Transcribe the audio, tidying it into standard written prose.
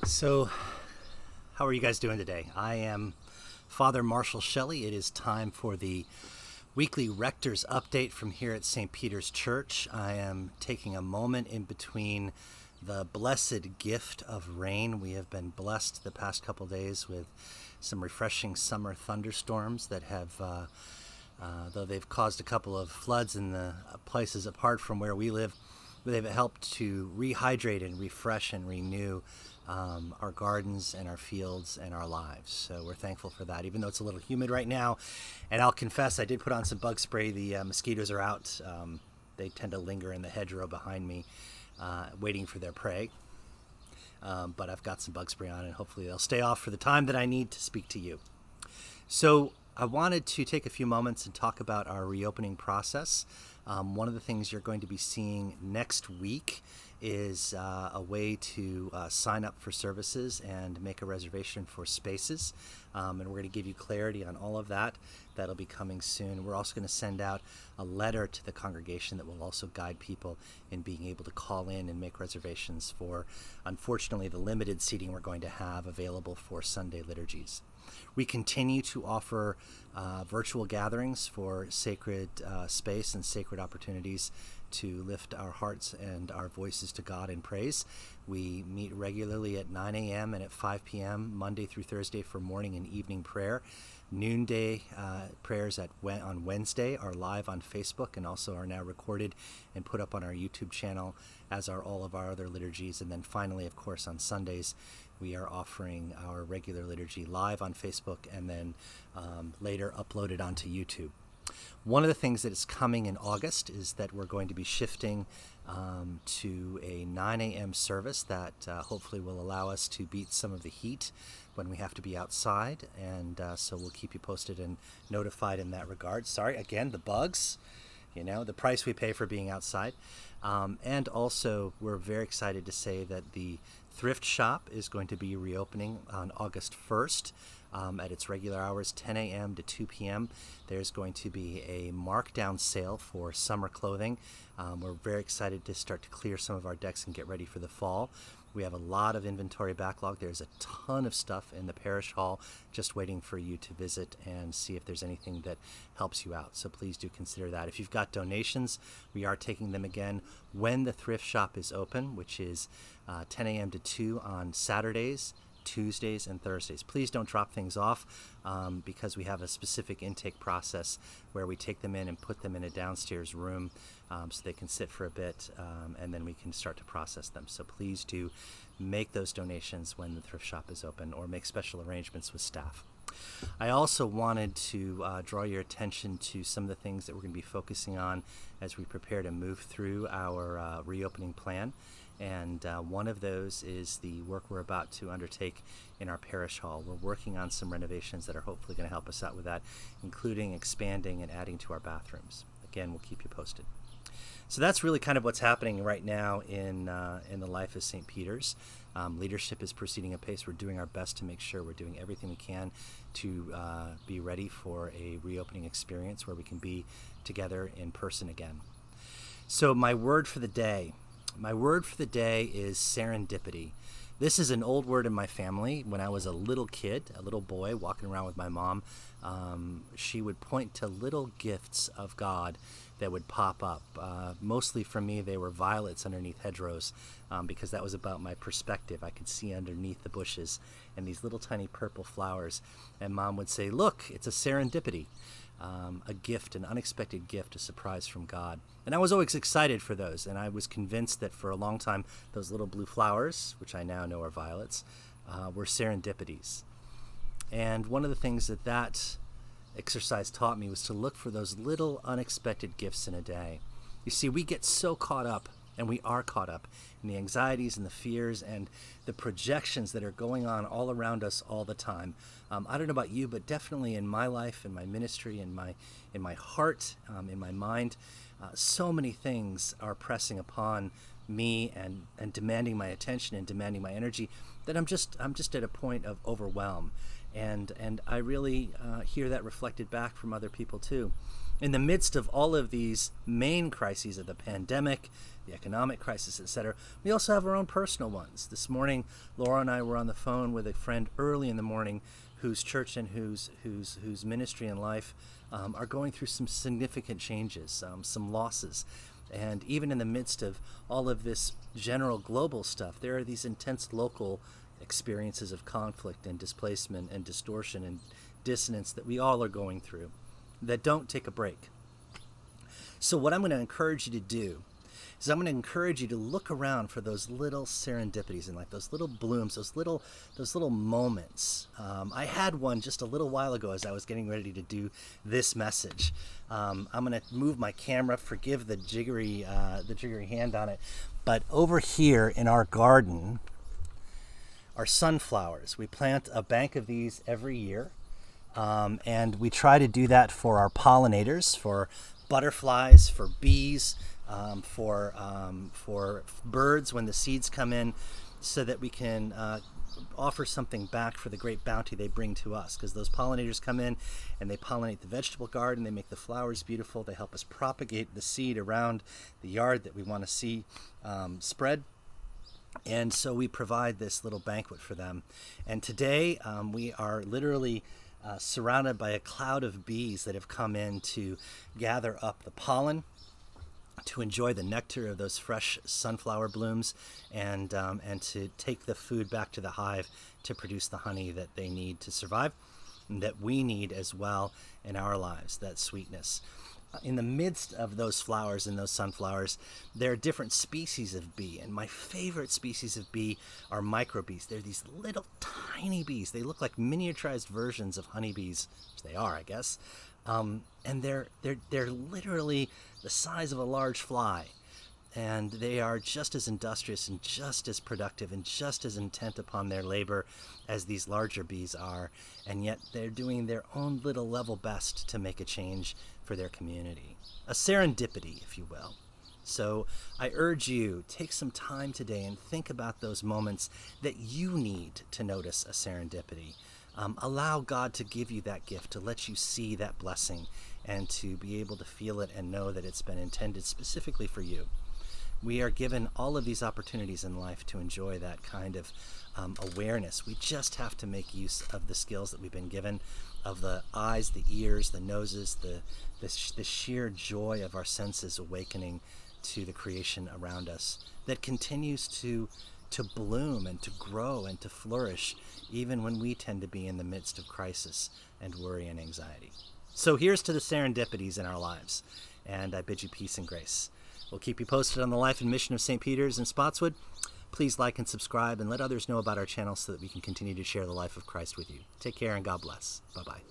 So, how are you guys doing today? I am Father Marshall Shelley. It is time for the weekly Rector's update from here at St. Peter's Church. I am taking a moment in between the blessed gift of rain. We have been blessed the past couple days with some refreshing summer thunderstorms that have, though they've caused a couple of floods in the places apart from where we live, they've helped to rehydrate and refresh and renew our gardens and our fields and our lives. So we're thankful for that, even though it's a little humid right now. And I'll confess, I did put on some bug spray. The mosquitoes are out. They tend to linger in the hedgerow behind me, waiting for their prey. But I've got some bug spray on, and hopefully they'll stay off for the time that I need to speak to you. So I wanted to take a few moments and talk about our reopening process. One of the things you're going to be seeing next week is a way to sign up for services and make a reservation for spaces. And we're going to give you clarity on all of that. That'll be coming soon. We're also going to send out a letter to the congregation that will also guide people in being able to call in and make reservations for, unfortunately, the limited seating we're going to have available for Sunday liturgies. We continue to offer virtual gatherings for sacred space and sacred opportunities to lift our hearts and our voices to God in praise. We meet regularly at 9 a.m. and at 5 p.m. Monday through Thursday for morning and evening prayer. Noonday prayers on Wednesday are live on Facebook and also are now recorded and put up on our YouTube channel, as are all of our other liturgies. And then finally, of course, on Sundays, we are offering our regular liturgy live on Facebook and then later uploaded onto YouTube. One of the things that is coming in August is that we're going to be shifting to a 9 a.m. service that hopefully will allow us to beat some of the heat when we have to be outside. And so we'll keep you posted and notified in that regard. Sorry, again, the bugs, the price we pay for being outside. And also, we're very excited to say that the thrift shop is going to be reopening on August 1st. At its regular hours, 10 a.m. to 2 p.m. There's going to be a markdown sale for summer clothing. We're very excited to start to clear some of our decks and get ready for the fall. We have a lot of inventory backlog. There's a ton of stuff in the parish hall just waiting for you to visit and see if there's anything that helps you out. So please do consider that. If you've got donations, we are taking them again when the thrift shop is open, which is 10 a.m. to 2 on Saturdays, Tuesdays, and Thursdays. Please don't drop things off because we have a specific intake process where we take them in and put them in a downstairs room so they can sit for a bit and then we can start to process them. So please do make those donations when the thrift shop is open or make special arrangements with staff. I also wanted to draw your attention to some of the things that we're going to be focusing on as we prepare to move through our reopening plan. And one of those is the work we're about to undertake in our parish hall. We're working on some renovations that are hopefully going to help us out with that, including expanding and adding to our bathrooms. Again, we'll keep you posted. So that's really kind of what's happening right now in the life of St. Peter's. Leadership is proceeding apace. We're doing our best to make sure we're doing everything we can to be ready for a reopening experience where we can be together in person again. So my word for the day is serendipity. This is an old word in my family. When I was a little kid, a little boy walking around with my mom, she would point to little gifts of God that would pop up. Mostly for me, they were violets underneath hedgerows because that was about my perspective. I could see underneath the bushes and these little tiny purple flowers. And Mom would say, "Look, it's a serendipity." A gift, an unexpected gift, a surprise from God. And I was always excited for those, and I was convinced that for a long time those little blue flowers, which I now know are violets, were serendipities. And one of the things that exercise taught me was to look for those little unexpected gifts in a day. You see, we get so caught up, and we are caught up in the anxieties and the fears and the projections that are going on all around us all the time. I don't know about you, but definitely in my life, in my ministry, in my heart, in my mind, so many things are pressing upon me and demanding my attention and demanding my energy that I'm just at a point of overwhelm. And I really hear that reflected back from other people too. In the midst of all of these main crises of the pandemic, the economic crisis, etc., we also have our own personal ones. This morning, Laura and I were on the phone with a friend early in the morning whose church and whose ministry and life are going through some significant changes, some losses. And even in the midst of all of this general global stuff, there are these intense local experiences of conflict and displacement and distortion and dissonance that we all are going through that don't take a break. So what I'm going to encourage you to do is I'm going to encourage you to look around for those little serendipities in life, those little blooms, those little moments. I had one just a little while ago as I was getting ready to do this message. I'm going to move my camera. Forgive the jiggery hand on it. But over here in our garden are sunflowers. We plant a bank of these every year, and we try to do that for our pollinators, for butterflies, for bees, for birds when the seeds come in, so that we can offer something back for the great bounty they bring to us. Because those pollinators come in and they pollinate the vegetable garden, they make the flowers beautiful, they help us propagate the seed around the yard that we want to see spread. And so we provide this little banquet for them. And today we are literally surrounded by a cloud of bees that have come in to gather up the pollen, to enjoy the nectar of those fresh sunflower blooms, and to take the food back to the hive to produce the honey that they need to survive, and that we need as well in our lives, that sweetness. In the midst of those flowers and those sunflowers, there are different species of bee, and my favorite species of bee are microbees. They're these little tiny bees. They look like miniaturized versions of honeybees, which they are, I guess. And they're literally the size of a large fly, and they are just as industrious and just as productive and just as intent upon their labor as these larger bees are, and yet they're doing their own little level best to make a change for their community. A serendipity, if you will. So I urge you, take some time today and think about those moments that you need to notice a serendipity. Allow God to give you that gift, to let you see that blessing, and to be able to feel it and know that it's been intended specifically for you. We are given all of these opportunities in life to enjoy that kind of awareness. We just have to make use of the skills that we've been given, of the eyes, the ears, the noses, the sheer joy of our senses awakening to the creation around us that continues to bloom and to grow and to flourish, even when we tend to be in the midst of crisis and worry and anxiety. So here's to the serendipities in our lives, and I bid you peace and grace. We'll keep you posted on the life and mission of St. Peter's in Spotswood. Please like and subscribe and let others know about our channel so that we can continue to share the life of Christ with you. Take care and God bless. Bye-bye.